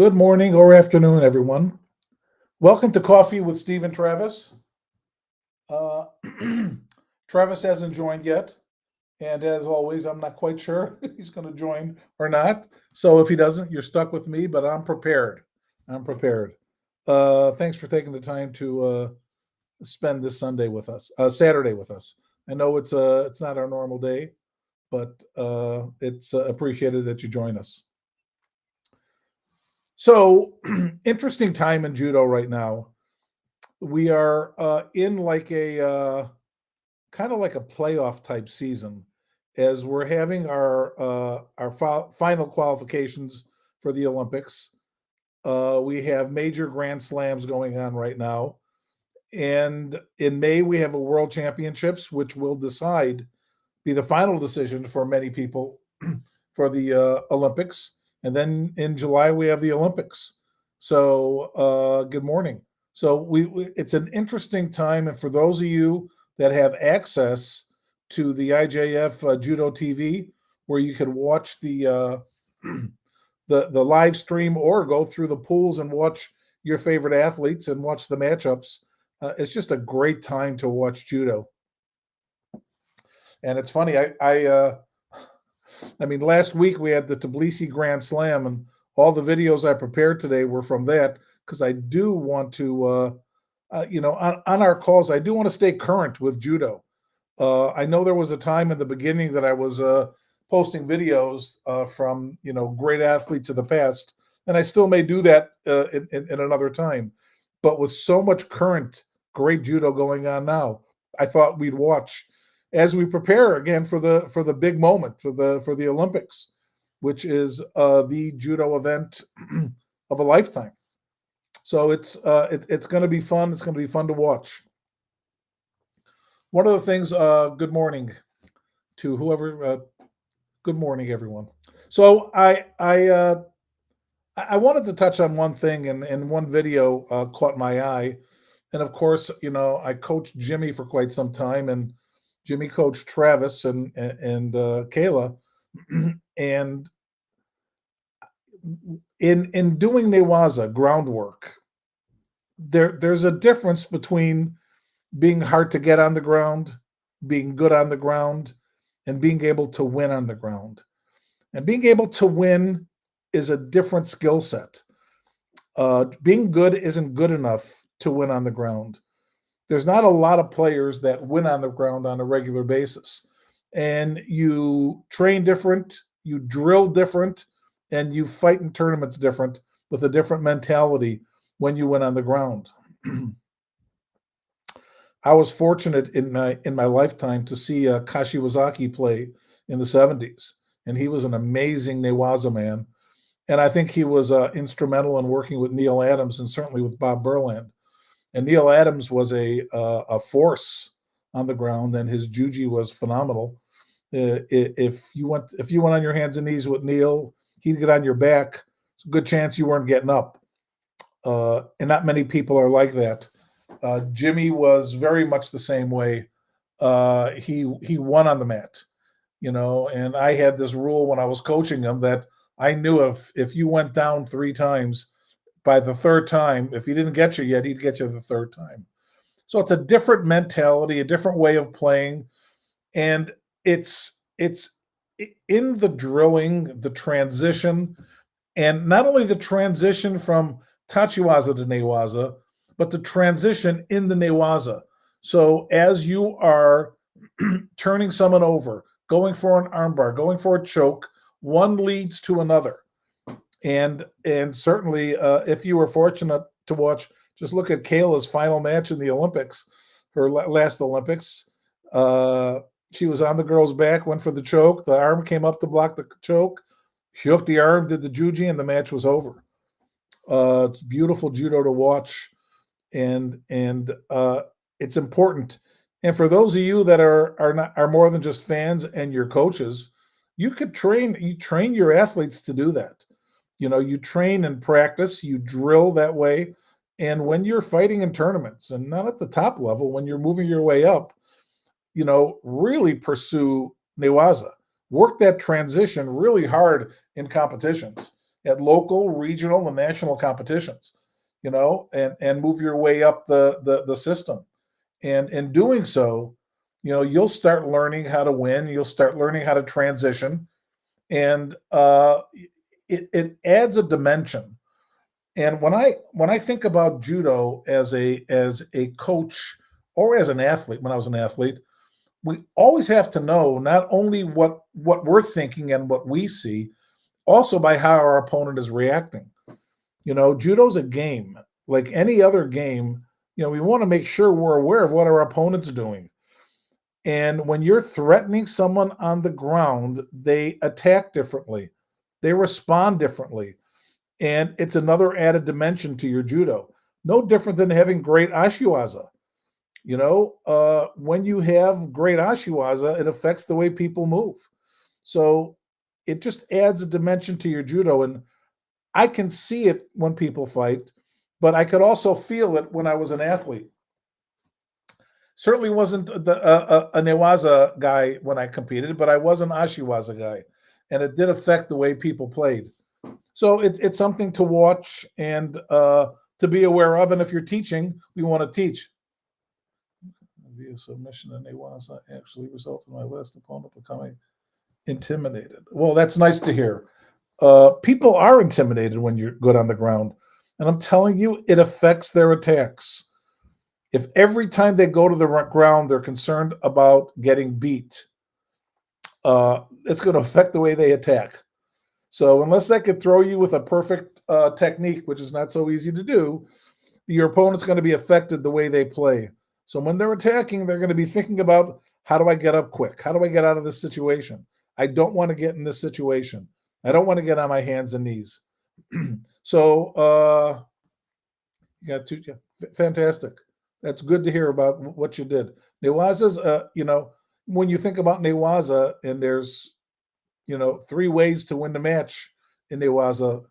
Good morning or afternoon, everyone. Welcome to Coffee with Steve and Travis. Uh, Travis hasn't joined yet, and as always, I'm not quite sure if he's going to join or not. So if he doesn't, you're stuck with me, but I'm prepared. I'm prepared. Thanks for taking the time to spend this Saturday with us. I know it's not our normal day, but it's appreciated that you join us. So interesting time in judo right now. We are in like a kind of like a playoff type season, as we're having our final qualifications for the Olympics. We have major Grand Slams going on right now, and in May we have a World Championships, which will be the final decision for many people for the Olympics. And then in July we have the Olympics. So good morning. So it's an interesting time, and for those of you that have access to the IJF Judo TV, where you can watch the live stream or go through the pools and watch your favorite athletes and watch the matchups, it's just a great time to watch judo. And it's funny, I mean, last week we had the Tbilisi Grand Slam, and all the videos I prepared today were from that, because I do want to, on our calls, I do want to stay current with judo. I know there was a time in the beginning that I was posting videos from, great athletes of the past, and I still may do that in another time. But with so much current great judo going on now, I thought we'd watch as we prepare again for the big moment for the Olympics, which is the judo event of a lifetime. So it's going to be fun. It's going to be fun to watch. One of the things. Good morning to whoever. Good morning, everyone. So I wanted to touch on one thing, and one video caught my eye, and of course, I coached Jimmy for quite some time, and Jimmy coached Travis and Kayla, and in doing ne-waza groundwork, there's a difference between being hard to get on the ground, being good on the ground, and being able to win on the ground. And being able to win is a different skill set. Being good isn't good enough to win on the ground. There's not a lot of players that win on the ground on a regular basis. And you train different, you drill different, and you fight in tournaments different with a different mentality when you win on the ground. I was fortunate in my lifetime to see Kashiwazaki play in the 70s, and he was an amazing ne-waza man. And I think he was instrumental in working with Neil Adams and certainly with Bob Berland. And Neil Adams was a force on the ground, and his juji was phenomenal. If you went on your hands and knees with Neil, he'd get on your back. It's a good chance you weren't getting up. And not many people are like that. Jimmy was very much the same way. He won on the mat, and I had this rule when I was coaching him that I knew if you went down 3 times, by the third time, if he didn't get you yet, he'd get you the third time. So it's a different mentality, a different way of playing, and it's in the drilling, the transition, and not only the transition from tachiwaza to ne-waza, but the transition in the ne-waza. So as you are turning someone over, going for an armbar, going for a choke, one leads to another. And certainly, if you were fortunate to watch, just look at Kayla's final match in the Olympics, her last Olympics. She was on the girl's back, went for the choke. The arm came up to block the choke. She hooked the arm, did the juji, and the match was over. It's beautiful judo to watch, and it's important. And for those of you that are more than just fans and your coaches, you train your athletes to do that. You train and practice, you drill that way. And when you're fighting in tournaments, and not at the top level, when you're moving your way up, really pursue ne-waza. Work that transition really hard in competitions. at local, regional, and national competitions, and move your way up the system. And in doing so, you'll start learning how to win. You'll start learning how to transition, and it adds a dimension. And when I think about judo as a coach or as an athlete, when I was an athlete, we always have to know not only what we're thinking and what we see, also by how our opponent is reacting. Judo's a game. Like any other game, we want to make sure we're aware of what our opponent's doing. And when you're threatening someone on the ground, they attack differently. They respond differently. And it's another added dimension to your judo. No different than having great ashiwaza. When you have great ashiwaza, it affects the way people move. So it just adds a dimension to your judo. And I can see it when people fight, but I could also feel it when I was an athlete. Certainly wasn't a ne-waza guy when I competed, but I was an ashiwaza guy, and it did affect the way people played. So it's something to watch and to be aware of. And if you're teaching, we want to teach. Via submission and ne-waza actually resulted in my last opponent becoming intimidated. Well, that's nice to hear. People are intimidated when you're good on the ground. And I'm telling you, it affects their attacks. If every time they go to the ground, they're concerned about getting beat, it's going to affect the way they attack. So unless they could throw you with a perfect technique, which is not so easy to do, your opponent's going to be affected the way they play. So when they're attacking, they're going to be thinking about, how do I get up quick? How do I get out of this situation? I don't want to get in this situation. I don't want to get on my hands and knees. So you got two, fantastic. That's good to hear about what you did. Ne-waza's, when you think about ne-waza, and there's, three ways to win the match in ne-waza,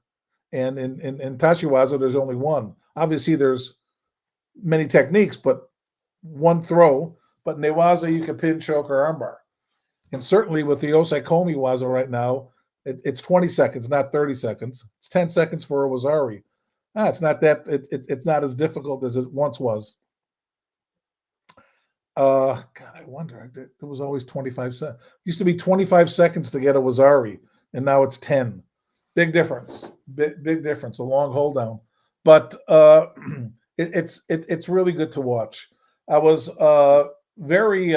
and in tachiwaza, there's only one. Obviously, there's many techniques, but one throw. But in ne-waza, you can pin, choke, or armbar. And certainly with the Osai Komi waza right now, it's 20 seconds, not 30 seconds. It's 10 seconds for a wazari. It's not that it's not as difficult as it once was. God, I wonder. It was always 25 seconds. Used to be 25 seconds to get a wazari, and now it's 10. Big difference. Big difference. A long hold down, but it's really good to watch. I was very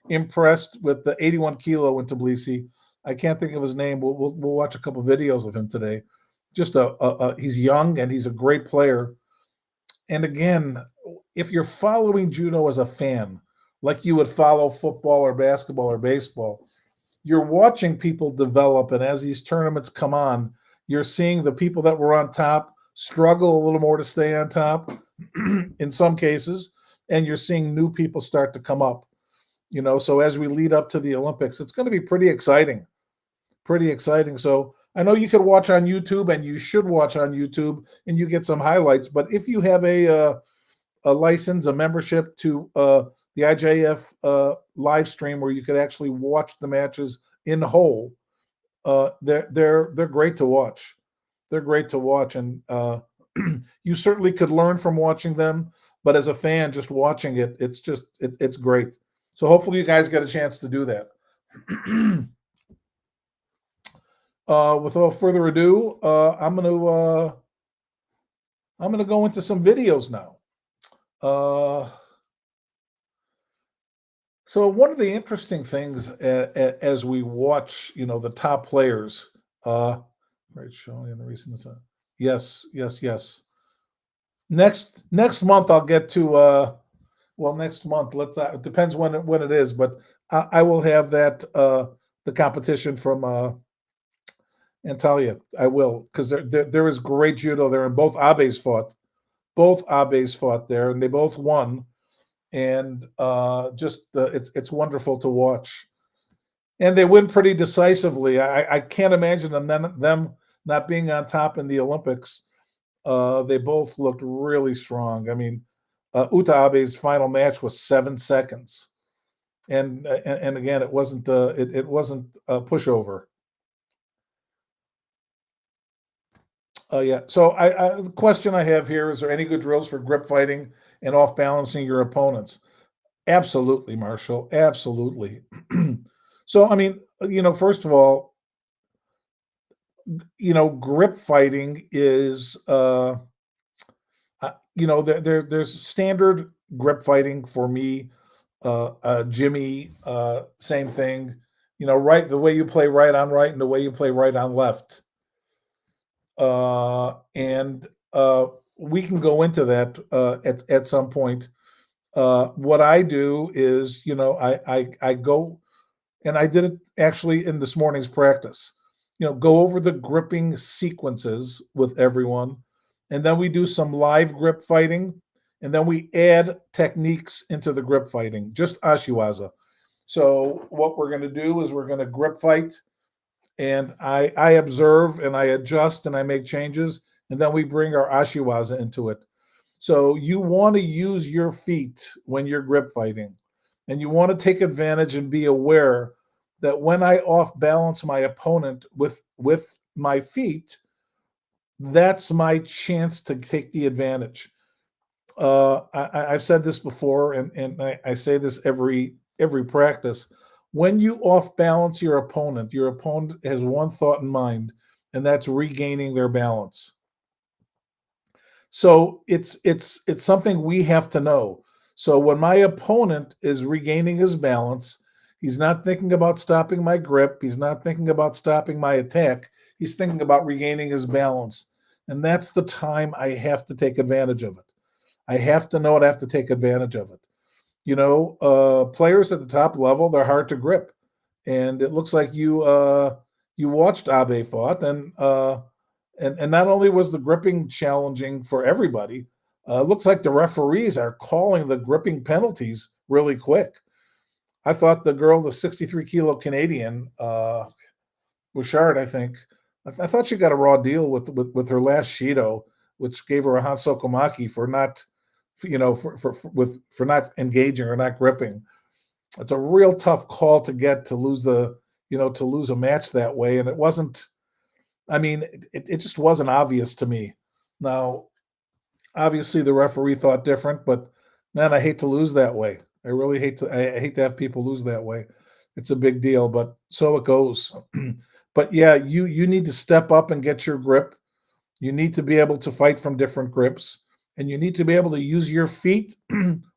impressed with the 81 kilo in Tbilisi. I can't think of his name. We'll watch a couple videos of him today. Just he's young and he's a great player. And again, if you're following judo as a fan, like you would follow football or basketball or baseball, you're watching people develop. And as these tournaments come on, you're seeing the people that were on top struggle a little more to stay on top in some cases. And you're seeing new people start to come up, so as we lead up to the Olympics, it's going to be pretty exciting. So I know you could watch on YouTube, and you should watch on YouTube, and you get some highlights. But if you have a license, a membership to the IJF live stream, where you could actually watch the matches in whole, they're great to watch. They're great to watch, and you certainly could learn from watching them. But as a fan, just watching it, it's great. So hopefully you guys get a chance to do that. Without further ado, I'm gonna go into some videos now. So one of the interesting things as we watch, the top players, right, showing in the recent time. Yes. Next month I'll get to. Well, next month. It depends when it is, but I will have that the competition from Antalya. I will, because there is great judo there, and both Abes fought. Both Abes fought there, and they both won. And it's wonderful to watch. And they win pretty decisively. I can't imagine them not being on top in the Olympics. They both looked really strong. I mean, Uta Abe's final match was 7 seconds, and again, it wasn't a pushover. Yeah. So the question I have here, is there any good drills for grip fighting and off balancing your opponents? Absolutely, Marshall. Absolutely. So, I mean, first of all, grip fighting is, there's standard grip fighting for me. Jimmy, same thing. Right, the way you play right on right and the way you play right on left. And we can go into that at some point. What I do is, I go, and I did it actually in this morning's practice. Go over the gripping sequences with everyone, and then we do some live grip fighting, and then we add techniques into the grip fighting, just ashiwaza. So what we're going to do is we're going to grip fight, and I observe and I adjust and I make changes, and then we bring our ashiwaza into it. So you want to use your feet when you're grip fighting, and you want to take advantage and be aware that when I off balance my opponent with my feet, that's my chance to take the advantage. I've said this before, and I say this every practice. When you off balance your opponent has one thought in mind, and that's regaining their balance. So it's something we have to know. So when my opponent is regaining his balance, he's not thinking about stopping my grip. He's not thinking about stopping my attack. He's thinking about regaining his balance. And that's the time I have to take advantage of it. I have to know it. I have to take advantage of it. Players at the top level, they're hard to grip. And it looks like you watched Abe fought, and not only was the gripping challenging for everybody, looks like the referees are calling the gripping penalties really quick. I thought the girl, the 63 kilo Canadian, Bouchard, I think, I thought she got a raw deal with her last Shido, which gave her a Hansokomaki for not, for not engaging or not gripping. It's a real tough call to get, to lose to lose a match that way, and it wasn't. I mean, it just wasn't obvious to me. Now, obviously, the referee thought different, but man, I hate to lose that way. I really hate to. I hate to have people lose that way. It's a big deal, but so it goes. But yeah, you need to step up and get your grip. You need to be able to fight from different grips, and you need to be able to use your feet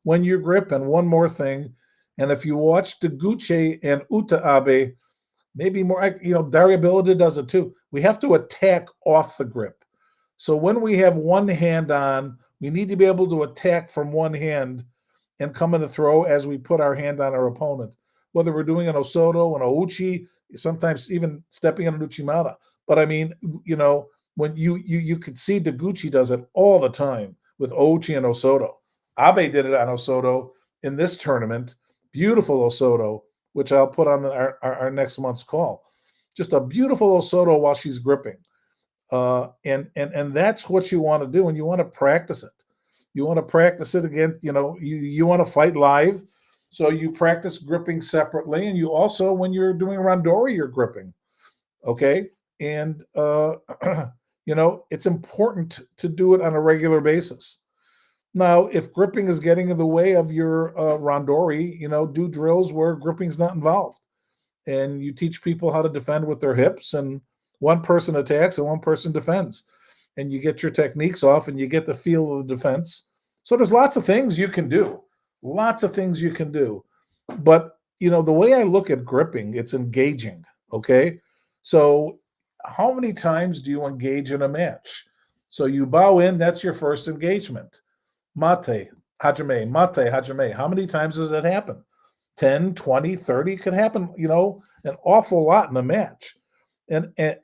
when you grip. And one more thing, and if you watch Deguche and Uta Abe, maybe more, Daria Bilida does it too. We have to attack off the grip. So when we have one hand on, we need to be able to attack from one hand and come in a throw as we put our hand on our opponent. Whether we're doing an Osoto, an Ouchi, sometimes even stepping in an Uchimata. But I mean, when you could see Deguchi does it all the time with Ouchi and Osoto. Abe did it on Osoto in this tournament. Beautiful Osoto, which I'll put on our next month's call. Just a beautiful Osoto while she's gripping. And that's what you want to do, and you want to practice it. You want to practice it again. You want to fight live, so you practice gripping separately, and you also, when you're doing randori, you're gripping. Okay, and it's important to do it on a regular basis. Now, if gripping is getting in the way of your randori, do drills where gripping's not involved, and you teach people how to defend with their hips, and one person attacks and one person defends, and you get your techniques off and you get the feel of the defense. So there's lots of things you can do, but the way I look at gripping, it's engaging. Okay, so how many times do you engage in a match? So you bow in, that's your first engagement. Mate, hajime, mate, hajime. How many times does that happen? 10, 20, 30 could happen, an awful lot in a match. And an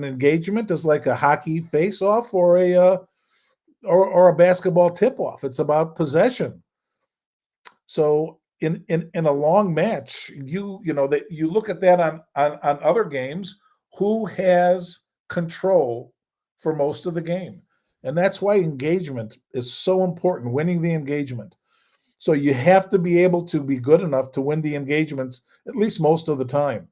engagement is like a hockey face-off or a basketball tip-off. It's about possession. So in a long match, you look at that on other games, who has control for most of the game. And that's why engagement is so important, winning the engagement. So you have to be able to be good enough to win the engagements at least most of the time,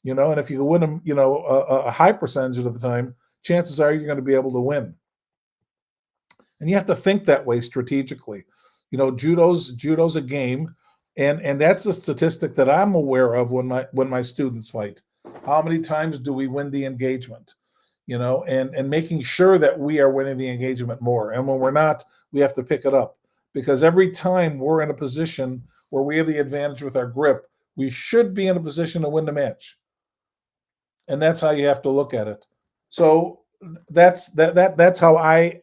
and if you win them, a high percentage of the time, chances are you're going to be able to win. And you have to think that way strategically. Judo's a game, and that's a statistic that I'm aware of when my students fight. How many times do we win the engagement? And making sure that we are winning the engagement more. And when we're not, we have to pick it up, because every time we're in a position where we have the advantage with our grip, we should be in a position to win the match. And that's how you have to look at it. So that's how I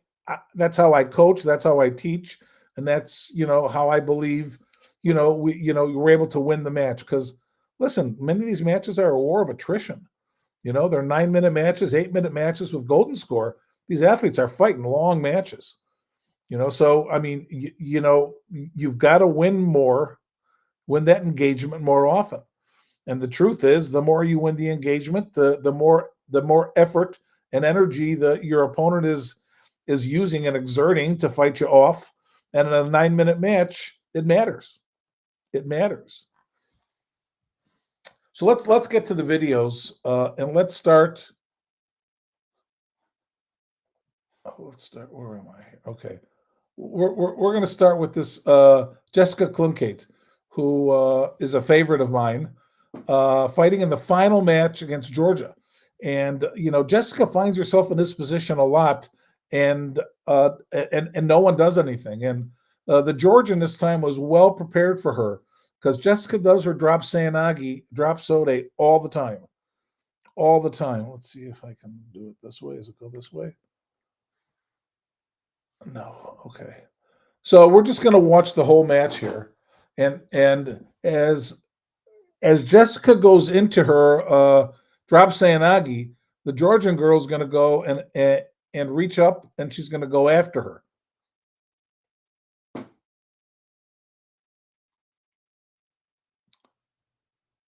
coach, that's how I teach, and that's how I believe we're able to win the match. Because listen, many of these matches are a war of attrition. They're 9-minute matches, 8-minute matches with golden score. These athletes are fighting long matches. So I mean, you've got to win that engagement more often. And the truth is, the more you win the engagement, the more effort and energy your opponent is using and exerting to fight you off. And in a 9-minute match, it matters. It matters. So let's get to the videos, and let's start. Let's start. Where am I? Okay, we're going to start with this Jessica Klunkate, who is a favorite of mine, fighting in the final match against Georgia. And Jessica finds herself in this position a lot, and no one does anything. And the Georgian this time was well prepared for her, because Jessica does her drop seoinage, drop sode all the time. All the time. Let's see if I can do it this way. Does it go this way? No. Okay. So we're just going to watch the whole match here. And as Jessica goes into her drop seoinage, the Georgian girl is going to go and reach up, and she's going to go after her.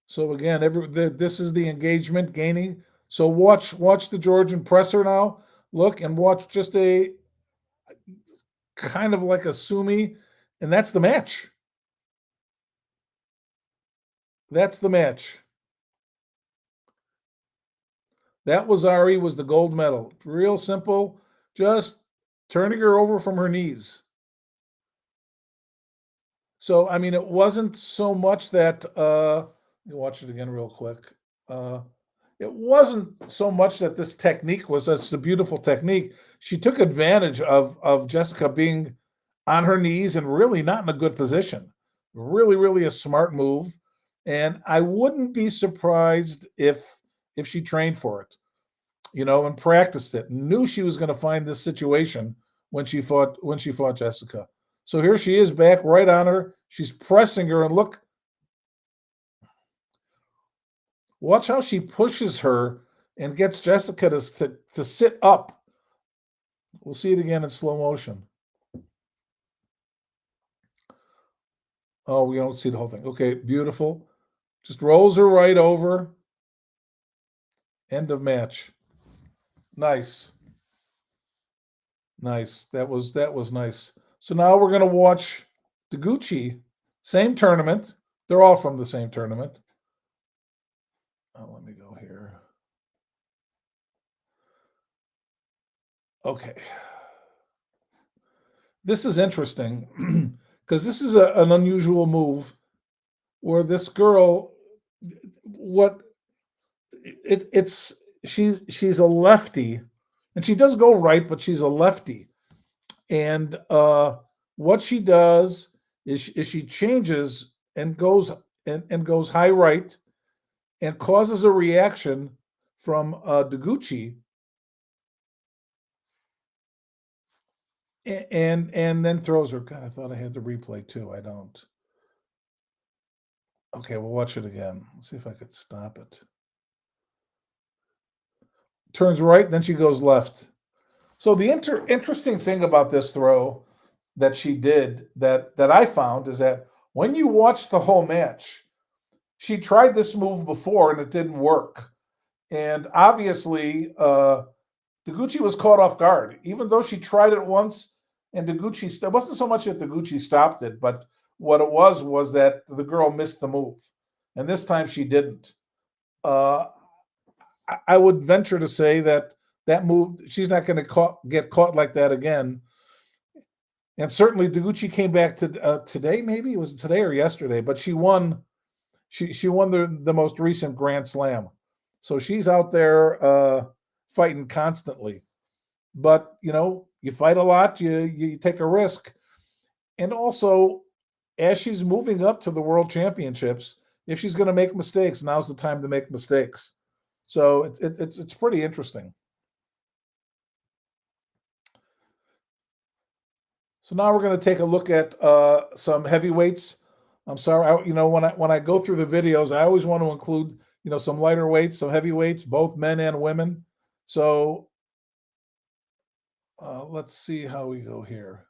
So again, this is the engagement gaining. So watch the Georgian presser now. Look, and watch just a kind of like a sumi, and that's the match. That's the match. That was the gold medal. Real simple, just turning her over from her knees. So, I mean, it wasn't so much that, let me watch it again real quick. It wasn't so much that this technique was such a beautiful technique. She took advantage of Jessica being on her knees and really not in a good position. Really, really a smart move. And I wouldn't be surprised if she trained for it, and practiced it, knew she was going to find this situation when she fought Jessica. So here she is back right on her. She's pressing her, and look, watch how she pushes her and gets Jessica to sit up. We'll see it again in slow motion. Oh, we don't see the whole thing. Okay, beautiful. Just rolls her right over. End of match. Nice. Nice. That was nice. So now we're going to watch Deguchi, same tournament. They're all from the same tournament. Oh, let me go here. Okay. This is interesting because this is an unusual move where this girl, she's a lefty, and she does go right, but she's a lefty. And what she does is she changes and goes high right, and causes a reaction from Deguchi, and then throws her. God, I thought I had the replay too. I don't. Okay, we'll watch it again. Let's see if I could stop it. Turns right, then she goes left. So the interesting thing about this throw that she did that I found is that when you watch the whole match, she tried this move before and it didn't work. And obviously, Deguchi was caught off guard, even though she tried it once. And Deguchi, it wasn't so much that Deguchi stopped it, but what it was that the girl missed the move. And this time she didn't. I would venture to say that that move, she's not going to get caught like that again. And certainly, Deguchi came back to today. Maybe it was today or yesterday, but she won. She won the most recent Grand Slam, so she's out there fighting constantly. But you fight a lot, you take a risk, and also as she's moving up to the World Championships, if she's going to make mistakes, now's the time to make mistakes. So it's pretty interesting. So now we're going to take a look at some heavyweights. I'm sorry, when I go through the videos, I always want to include some lighter weights, some heavyweights, both men and women. So let's see how we go here.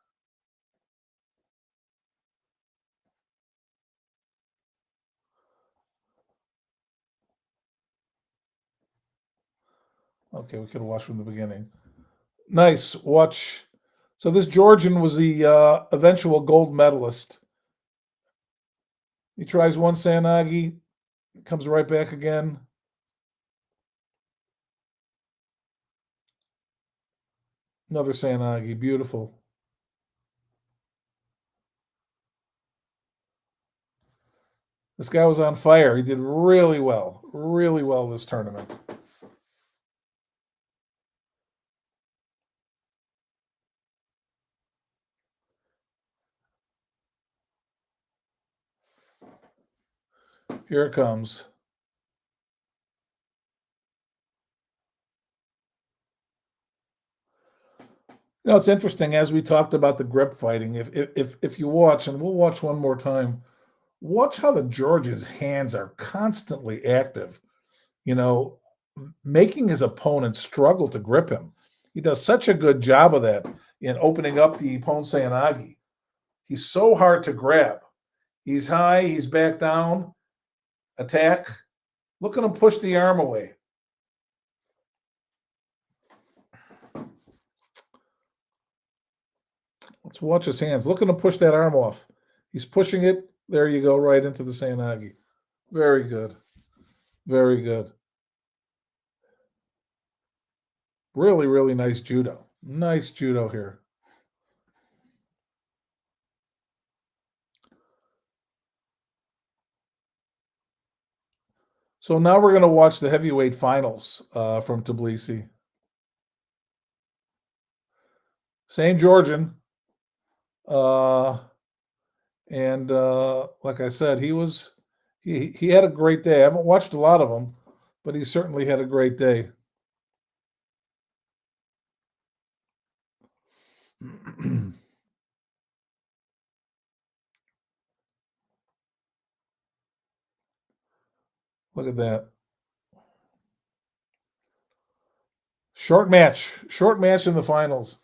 Okay, we could have watched from the beginning. Nice. Watch. So this Georgian was the eventual gold medalist. He tries one Sanagi, comes right back again. Another Sanagi. Beautiful. This guy was on fire. He did really well this tournament. Here it comes. It's interesting as we talked about the grip fighting. If you watch, and we'll watch one more time, watch how the Georgian's hands are constantly active. You know, making his opponent struggle to grip him. He does such a good job of that in opening up the opponent's Sayanagi. He's so hard to grab. He's high, he's back down, attack. Look at him push the arm away. Let's watch his hands. Look at him push that arm off. He's pushing it. There you go, right into the Sayanagi. Very good. Very good. Really, really nice judo. Nice judo here. So now we're going to watch the heavyweight finals from Tbilisi. Same Georgian. And like I said, he had a great day. I haven't watched a lot of them, but he certainly had a great day. Look at that. Short match in the finals.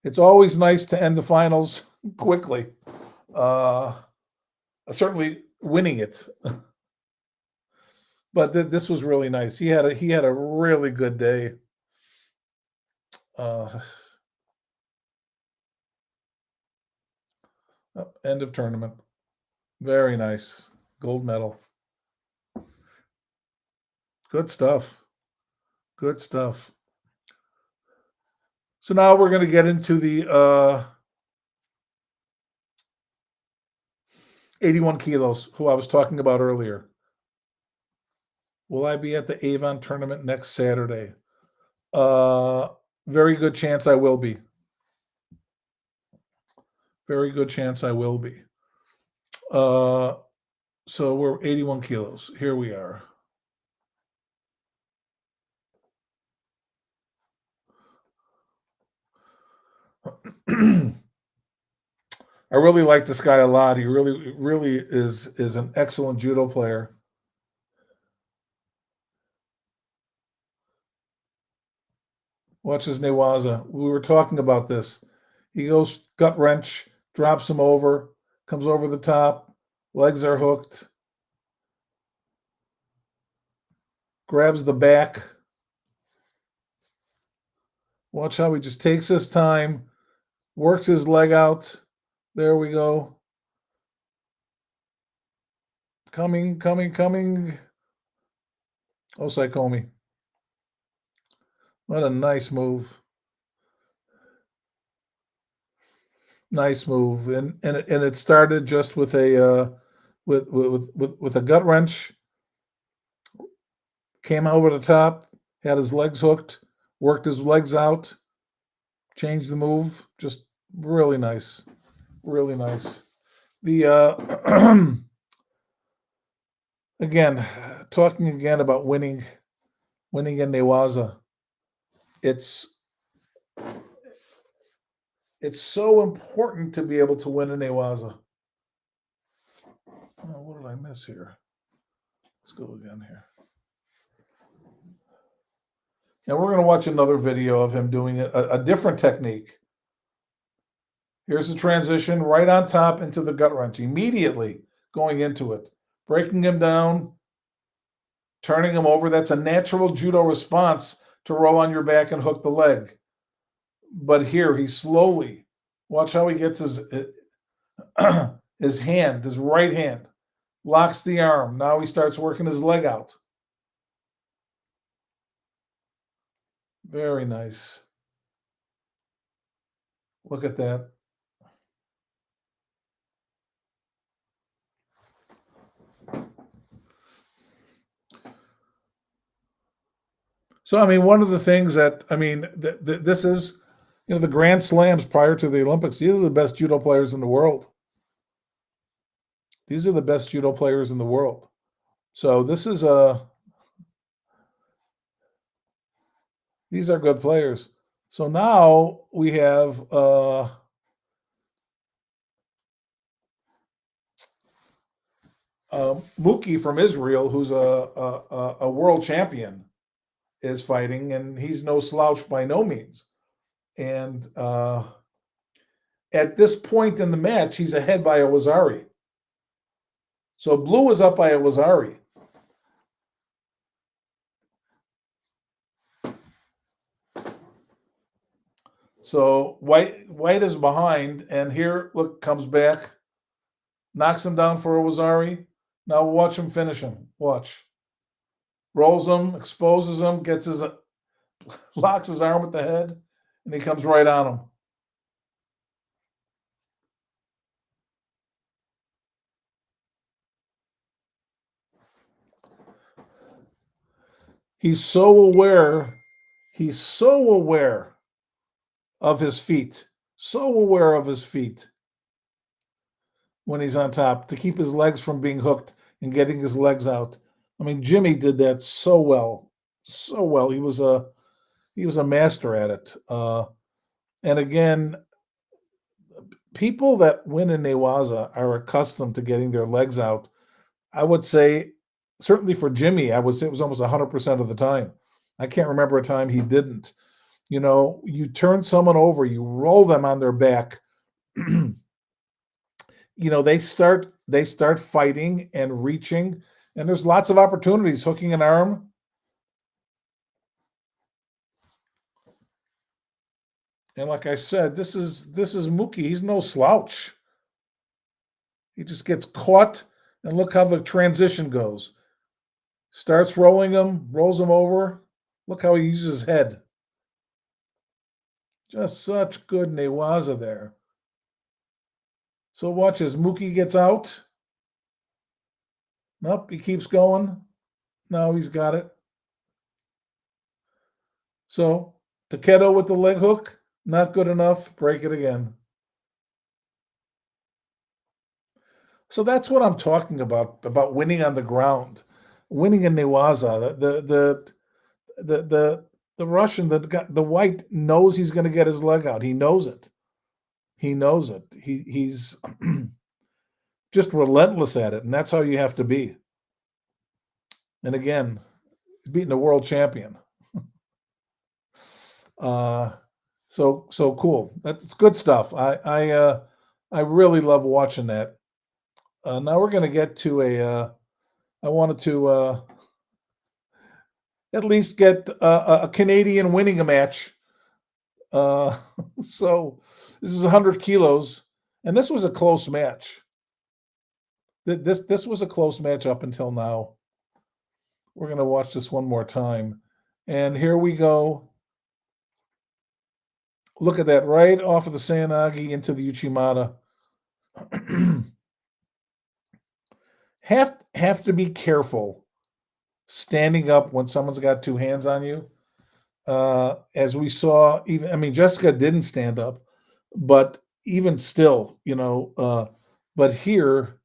It's always nice to end the finals quickly. Certainly winning it, but this was really nice. He had a really good day. End of tournament. Very nice. Gold medal. Good stuff. Good stuff. So now we're going to get into the 81 kilos, who I was talking about earlier. Will I be at the Avon tournament next Saturday? Very good chance I will be. Very good chance I will be. So we're 81 kilos. Here we are. I really like this guy a lot. He really is an excellent judo player. Watch his ne-waza. We were talking about this. He goes gut wrench, drops him over, comes over the top, legs are hooked, grabs the back. Watch how he just takes his time, works his leg out. There we go. Coming. Osai Komi. What a nice move. Nice move. And it started just with a with a gut wrench, came over the top, had his legs hooked, worked his legs out, changed the move. Just really nice. Really nice. The again, talking again about winning in ne-waza. It's it's so important to be able to win in ne-waza. Oh, what did I miss here? Let's go again here. And we're going to watch another video of him doing a different technique. Here's the transition right on top into the gut wrench, immediately going into it, breaking him down, turning him over. That's a natural judo response to roll on your back and hook the leg. But here he slowly, watch how he gets his hand, his right hand, locks the arm. Now he starts working his leg out. Very nice. Look at that. So, I mean, one of the things that, I mean, this is, the Grand Slams prior to the Olympics. These are the best judo players in the world. These are the best judo players in the world. So these are good players. So now we have Muki from Israel, who's a world champion, is fighting, and he's no slouch by no means. And at this point in the match, he's ahead by a Wazari. So blue is up by a Wazari. So white is behind, and here look comes back, knocks him down for a Wazari. Now watch him finish him. Watch. Rolls him, exposes him, locks his arm with the head, and he comes right on him. He's so aware. He's so aware of his feet. So aware of his feet when he's on top to keep his legs from being hooked and getting his legs out. I mean, Jimmy did that so well. So well. He was a master at it. And again, people that win in ne-waza are accustomed to getting their legs out. I would say, certainly for Jimmy, I would say it was almost 100% of the time. I can't remember a time he didn't. You turn someone over, you roll them on their back. They start fighting and reaching, and there's lots of opportunities, hooking an arm. And like I said, this is Mookie. He's no slouch. He just gets caught, and look how the transition goes. Starts rolling him, rolls him over. Look how he uses his head. Just such good ne-waza there. So watch as Mookie gets out. Nope, he keeps going. Now he's got it. So Takedo with the leg hook, not good enough. Break it again. So that's what I'm talking about winning on the ground, winning in ne-waza. The Russian, the white knows he's going to get his leg out. He knows it. He knows it. He's just relentless at it, and that's how you have to be. And again, he's beating a world champion. So cool. That's good stuff. I really love watching that. Now we're going to get to I wanted to at least get a Canadian winning a match. So this is 100 kilos, and this was a close match. This was a close match up until now. We're going to watch this one more time, and here we go. Look at that, right off of the Sayanagi into the Uchimata. Have to be careful standing up when someone's got two hands on you. As we saw, even I mean, Jessica didn't stand up, but even still, but here,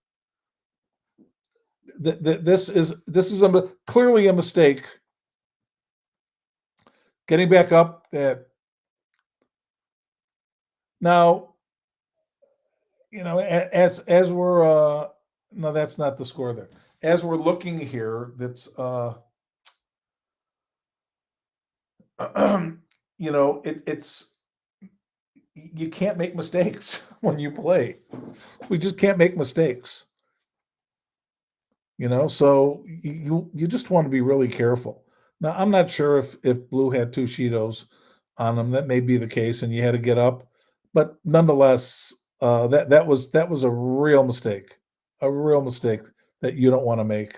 this is clearly a mistake. Getting back up, that now, as we're no, that's not the score there. As we're looking here, that's it's you can't make mistakes when you play. We just can't make mistakes. So you just want to be really careful. Now, I'm not sure if Blue had two Cheetos on them. That may be the case, and you had to get up, but nonetheless, that was a real mistake that you don't want to make.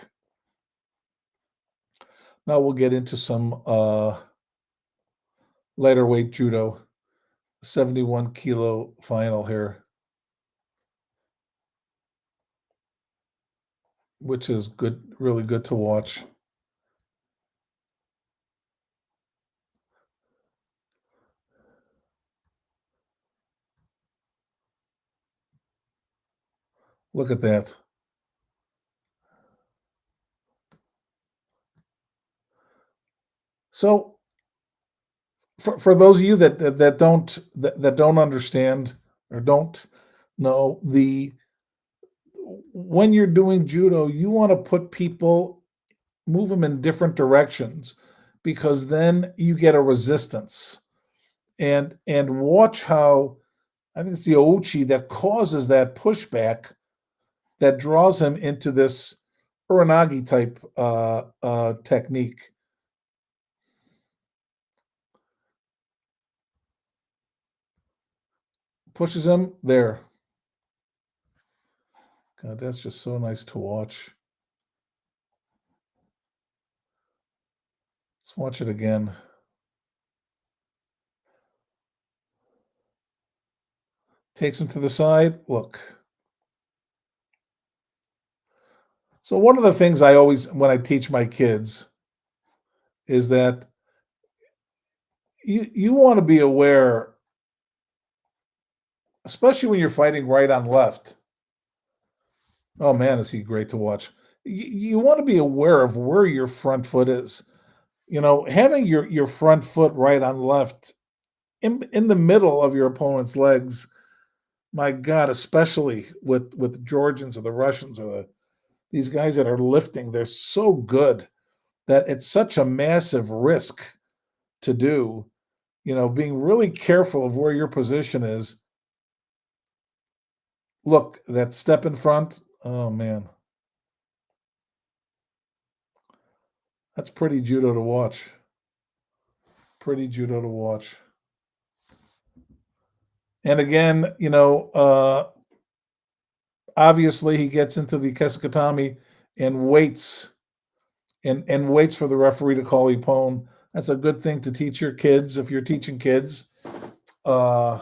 Now we'll get into some lighter weight judo, 71 kilo final here, which is good, really good to watch. Look at that. So for those of you that don't understand or don't know, the when you're doing judo, you want to put people, move them in different directions, because then you get a resistance. And watch how, I think it's the ouchi that causes that pushback that draws him into this uranagi type technique. Pushes him there. God, that's just so nice to watch. Let's watch it again. Takes him to the side. Look. So one of the things I always, when I teach my kids, is that you want to be aware, especially when you're fighting right on left. Oh man, is he great to watch. You want to be aware of where your front foot is. Having your front foot right on left in the middle of your opponent's legs, my God, especially with Georgians or the Russians or these guys that are lifting, they're so good that it's such a massive risk to do. Being really careful of where your position is. Look, that step in front. Oh man, that's pretty judo to watch. Pretty judo to watch. And again, obviously he gets into the Kesikatami and waits and waits for the referee to call Ippon. That's a good thing to teach your kids if you're teaching kids. Uh,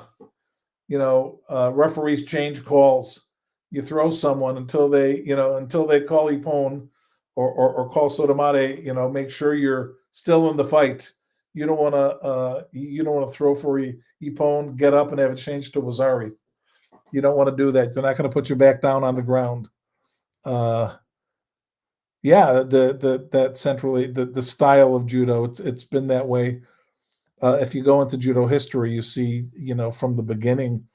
Referees change calls. You throw someone until they call Ippon or call Sotomate. Make sure you're still in the fight. You don't want to throw for Ippon, get up and have it changed to Wazari. You don't want to do that. They're not going to put you back down on the ground. Yeah, that centrally the style of judo, it's been that way. If you go into judo history, you see, from the beginning,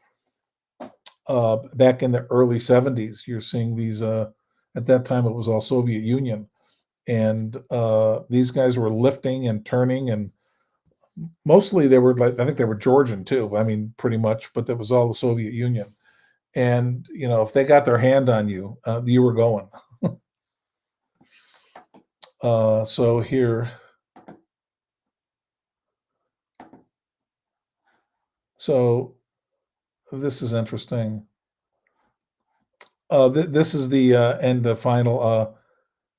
back in the early 70s, you're seeing these. At that time, it was all Soviet Union, and these guys were lifting and turning, and mostly they were like, I think they were Georgian too. I mean, pretty much, but that was all the Soviet Union. And if they got their hand on you, you were going. So here, so this is interesting. This is the end, the final.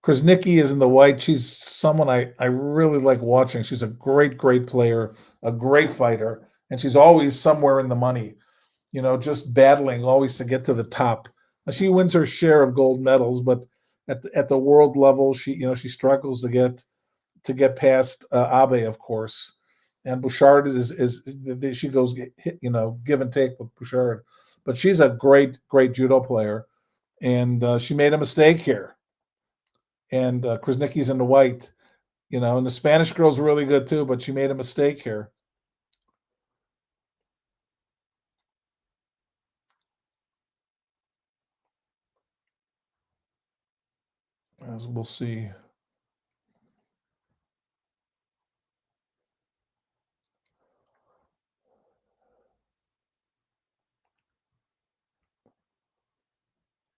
Krasnicki is in the white. She's someone I really like watching. She's a great, great player, a great fighter. and she's always somewhere in the money, just battling always to get to the top. Now, she wins her share of gold medals, but at the world level, she struggles to get past Abe, of course. And Bouchard is she goes hit, give and take with Bouchard, but she's a great judo player, and she made a mistake here. And Krasnicki's in the white, and the Spanish girl's really good too, but she made a mistake here. As we'll see.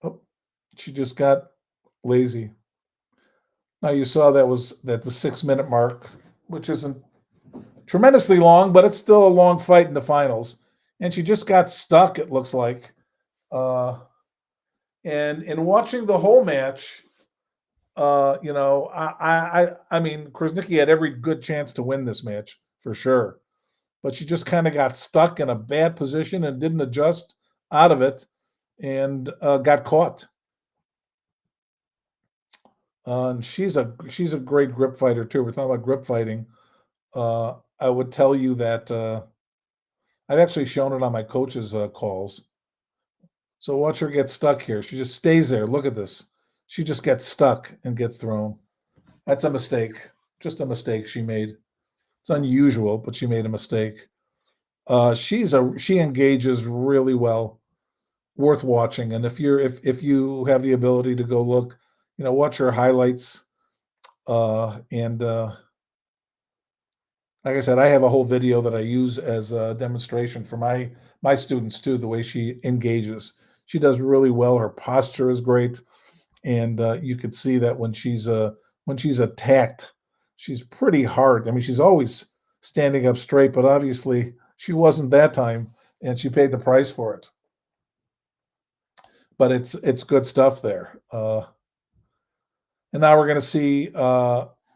Oh, she just got lazy. Now you saw that was at the 6 minute mark, which isn't tremendously long, but it's still a long fight in the finals. And she just got stuck, it looks like. Uh, and in watching the whole match, I mean, Krasnicki had every good chance to win this match for sure, but she just kind of got stuck in a bad position and didn't adjust out of it, and got caught. And she's a great grip fighter too. We're talking about grip fighting. I would tell you that I've actually shown it on my coach's calls. So watch her get stuck here. She just stays there. Look at this. She just gets stuck and gets thrown. That's a mistake. Just a mistake she made. It's unusual, but she made a mistake. She engages really well. Worth watching. And if you have the ability to go look, watch her highlights. And like I said, I have a whole video that I use as a demonstration for my students too. The way she engages, she does really well. Her posture is great, and you could see that when she's attacked, she's pretty hard. I mean, she's always standing up straight, but obviously she wasn't that time, and she paid the price for it. But it's good stuff there. And now we're going to see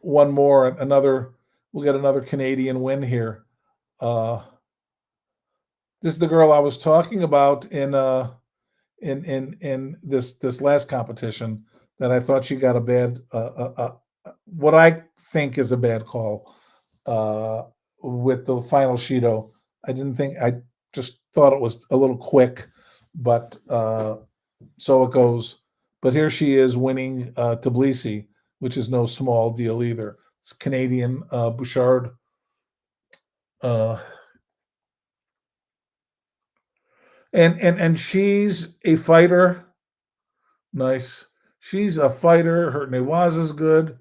one more, another. We'll get another Canadian win here. Uh, this is the girl I was talking about in this last competition that I thought she got a bad what I think is a bad call with the final Shido. I just thought it was a little quick, but so it goes. But here she is winning Tbilisi, which is no small deal either. It's Canadian Bouchard. Uh, and she's a fighter. Nice. She's a fighter. Her ne-waza is good.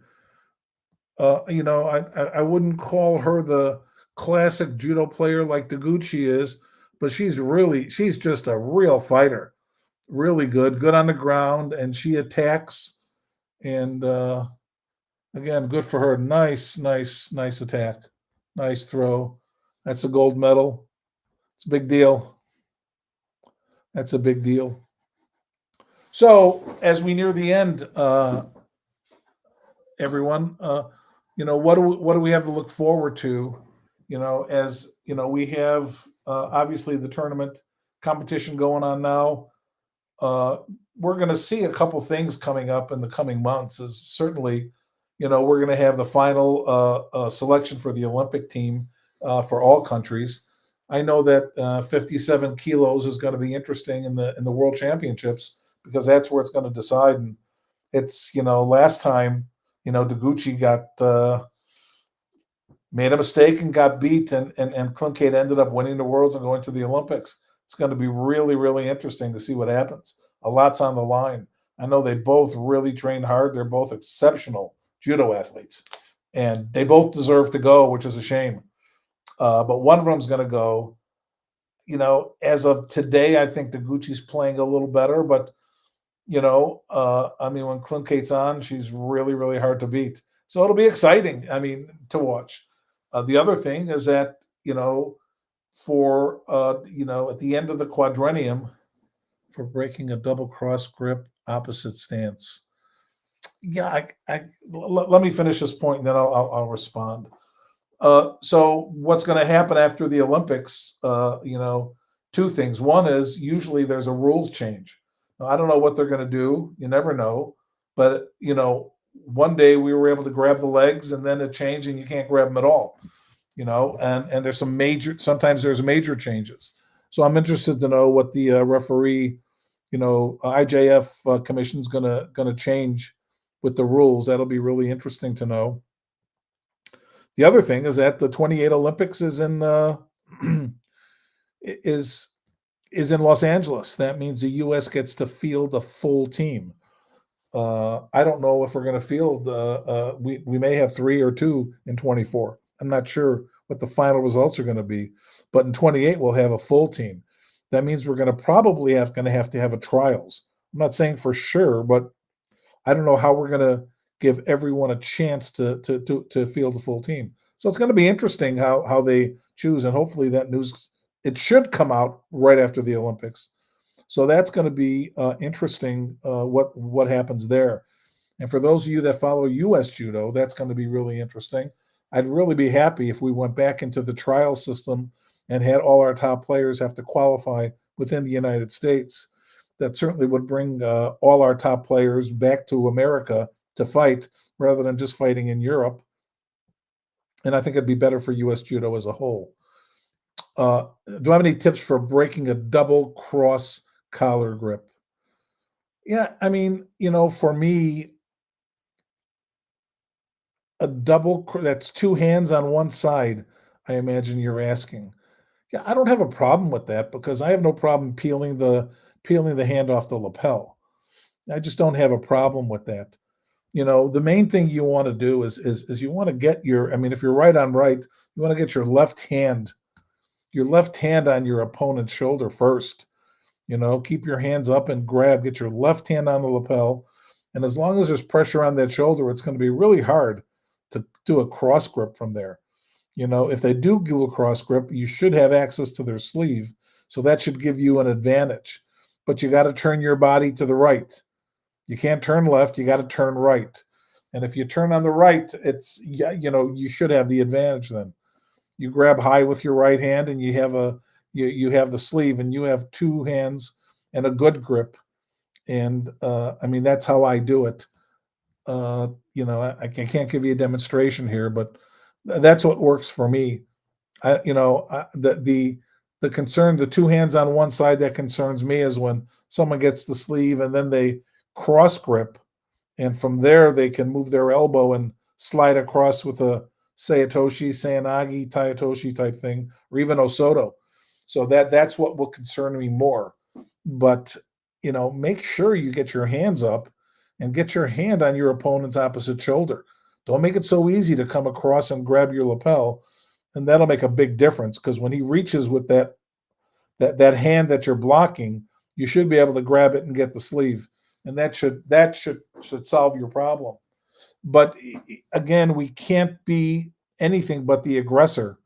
I wouldn't call her the classic judo player like Deguchi is, but she's just a real fighter. Really good on the ground, and she attacks. And again, good for her. Nice attack. Nice throw. That's a gold medal. It's a big deal. That's a big deal. So as we near the end, everyone, what do we have to look forward to? As we have obviously the tournament competition going on now. We're going to see a couple things coming up in the coming months. Is certainly, we're going to have the final selection for the Olympic team for all countries. I know that 57 kilos is going to be interesting in the World Championships because that's where it's going to decide. And it's last time Deguchi got made a mistake and got beat, and Klunkate ended up winning the Worlds and going to the Olympics. It's going to be really, really interesting to see what happens. A lot's on the line. I know they both really train hard. They're both exceptional judo athletes, and they both deserve to go, which is a shame. But one of them's going to go. As of today, I think Deguchi's playing a little better, but I mean, when Klunkate's on, she's really, really hard to beat. So it'll be exciting. I mean, to watch. The other thing is that for at the end of the quadrennium, for breaking a double cross grip opposite stance. Yeah, let me finish this point and then I'll respond. So what's going to happen after the Olympics? Two things. One is usually there's a rules change. Now, I don't know what they're going to do. You never know. But one day we were able to grab the legs, and then it changed, and you can't grab them at all. And there's some major. Sometimes there's major changes. So I'm interested to know what the referee, IJF commission's gonna change with the rules. That'll be really interesting to know. The other thing is that the 28 Olympics is in is is in Los Angeles. That means the U.S. gets to field a full team. I don't know if we're going to field. We may have three or two in 24. I'm not sure what the final results are going to be, but in 28 we'll have a full team. That means we're going to probably have to have a trials. I'm not saying for sure, but I don't know how we're going to give everyone a chance to field a full team. So it's going to be interesting how they choose, and hopefully that news it should come out right after the Olympics. So that's going to be interesting. What happens there, and for those of you that follow U.S. Judo, that's going to be really interesting. I'd really be happy if we went back into the trial system and had all our top players have to qualify within the United States. That certainly would bring all our top players back to America to fight rather than just fighting in Europe. And I think it'd be better for U.S. Judo as a whole. Do I have any tips for breaking a double cross collar grip? Yeah, I mean, for me, that's two hands on one side, I imagine you're asking. Yeah, I don't have a problem with that because I have no problem peeling the hand off the lapel. I just don't have a problem with that. The main thing you want to do is you want to get your, I mean, if you're right on right, you want to get your left hand on your opponent's shoulder first. Keep your hands up and get your left hand on the lapel. And as long as there's pressure on that shoulder, it's going to be really hard to do a cross grip from there. If they do a cross grip, you should have access to their sleeve. So that should give you an advantage. But you got to turn your body to the right. You can't turn left, you got to turn right. And if you turn on the right, you should have the advantage then. You grab high with your right hand and you have the sleeve and you have two hands and a good grip. And I mean that's how I do it. I can't give you a demonstration here, but that's what works for me. The concern, the two hands on one side that concerns me is when someone gets the sleeve and then they cross grip, and from there they can move their elbow and slide across with a Sayatoshi, Sayanagi, Tayatoshi type thing, or even Osoto. So that's what will concern me more. But make sure you get your hands up and get your hand on your opponent's opposite shoulder. Don't make it so easy to come across and grab your lapel, and that'll make a big difference because when he reaches with that hand that you're blocking, you should be able to grab it and get the sleeve, and that should solve your problem. But again, we can't be anything but the aggressor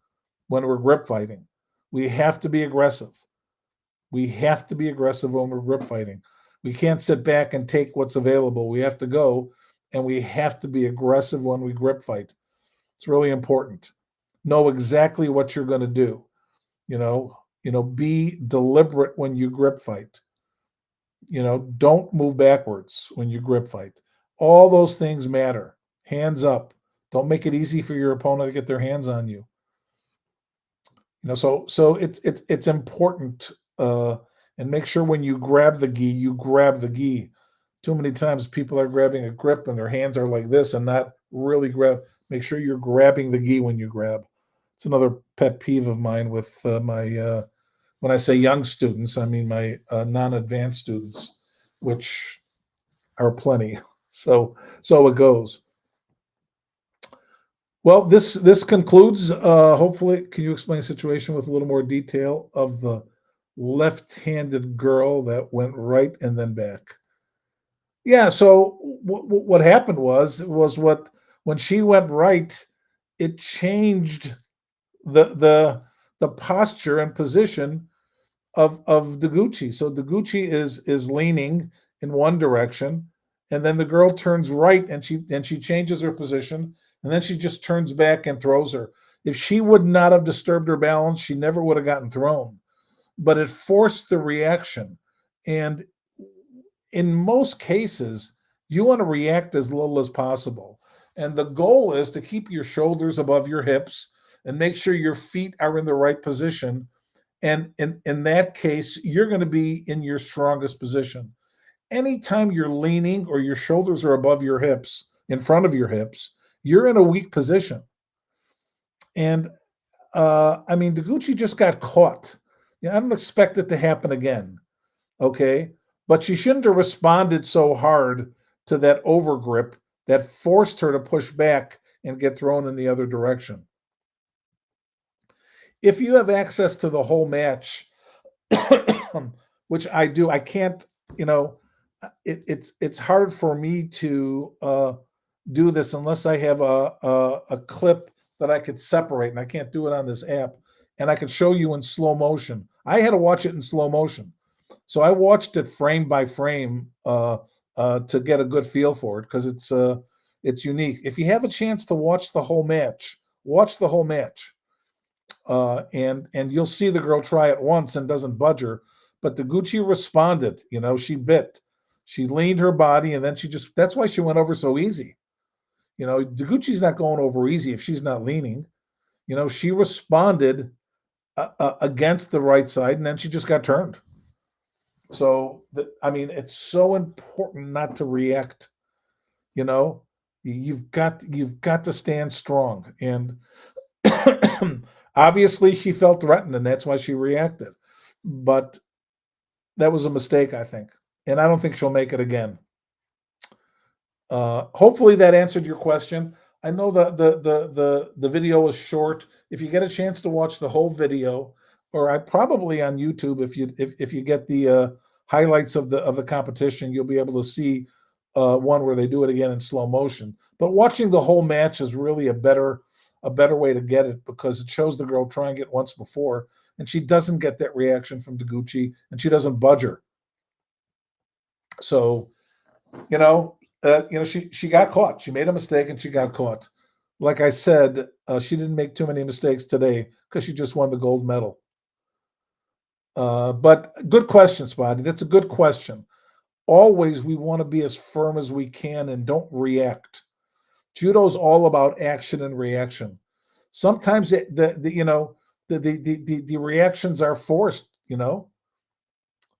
when we're grip fighting. We have to be aggressive. We have to be aggressive when we're grip fighting. We can't sit back and take what's available. We have to go, and we have to be aggressive when we grip fight. It's really important. Know exactly what you're going to do. Be deliberate when you grip fight. Don't move backwards when you grip fight. All those things matter. Hands up. Don't make it easy for your opponent to get their hands on you. So it's important. And make sure when you grab the gi, you grab the gi. Too many times people are grabbing a grip and their hands are like this and not really grab. Make sure you're grabbing the gi when you grab. It's another pet peeve of mine with my when I say young students, I mean my non-advanced students, which are plenty. So it goes. Well, this concludes. Hopefully, can you explain the situation with a little more detail of the left-handed girl that went right and then back? Yeah. So what happened was when she went right, it changed the posture and position of Deguchi. So Deguchi is leaning in one direction, and then the girl turns right and she changes her position, and then she just turns back and throws her. If she would not have disturbed her balance, she never would have gotten thrown. But it forced the reaction. And in most cases, you want to react as little as possible. And the goal is to keep your shoulders above your hips and make sure your feet are in the right position. And in that case, you're going to be in your strongest position. Anytime you're leaning or your shoulders are above your hips, in front of your hips, you're in a weak position. And I mean, Deguchi just got caught. You know, I don't expect it to happen again. Okay. But she shouldn't have responded so hard to that overgrip that forced her to push back and get thrown in the other direction. If you have access to the whole match, which I do, I can't, you know, it's hard for me to do this unless I have a clip that I could separate, and I can't do it on this app, and I could show you in slow motion. I had to watch it in slow motion. So I watched it frame by frame to get a good feel for it because it's unique. If you have a chance to watch the whole match, watch the whole match, and you'll see the girl try it once and doesn't budge her. But Deguchi responded. You know, she bit, she leaned her body, and then she just. That's why she went over so easy. You know, Deguchi's not going over easy if she's not leaning. You know, she responded against the right side, and then she just got turned. So, I mean, it's so important not to react. You know, you've got to stand strong, and obviously she felt threatened, and that's why she reacted. But that was a mistake, I think, and I don't think she'll make it again. Hopefully that answered your question. I know the video was short. If you get a chance to watch the whole video, or I probably on YouTube, if you get the highlights of the competition, you'll be able to see one where they do it again in slow motion. But watching the whole match is really a better way to get it because it shows the girl trying it once before, and she doesn't get that reaction from Deguchi, and she doesn't budge her. So, she got caught. She made a mistake and she got caught. Like I said, she didn't make too many mistakes today because she just won the gold medal. But good question, Spotty. That's a good question. Always we want to be as firm as we can and don't react. Judo is all about action and reaction. Sometimes the reactions are forced. You know,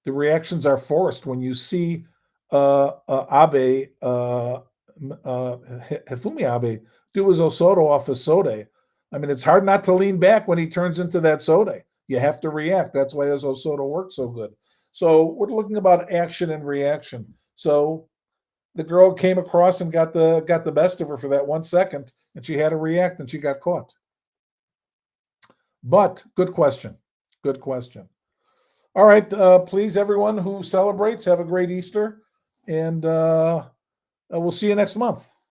the reactions are forced when you see Abe, Hifumi Abe, do his Osoto off his Sode. I mean, it's hard not to lean back when he turns into that Sode. You have to react. That's why his Osoto works so good. So we're looking about action and reaction. So the girl came across and got the best of her for that 1 second, and she had to react, and she got caught. But good question. Good question. All right. Please, everyone who celebrates, have a great Easter. And we'll see you next month.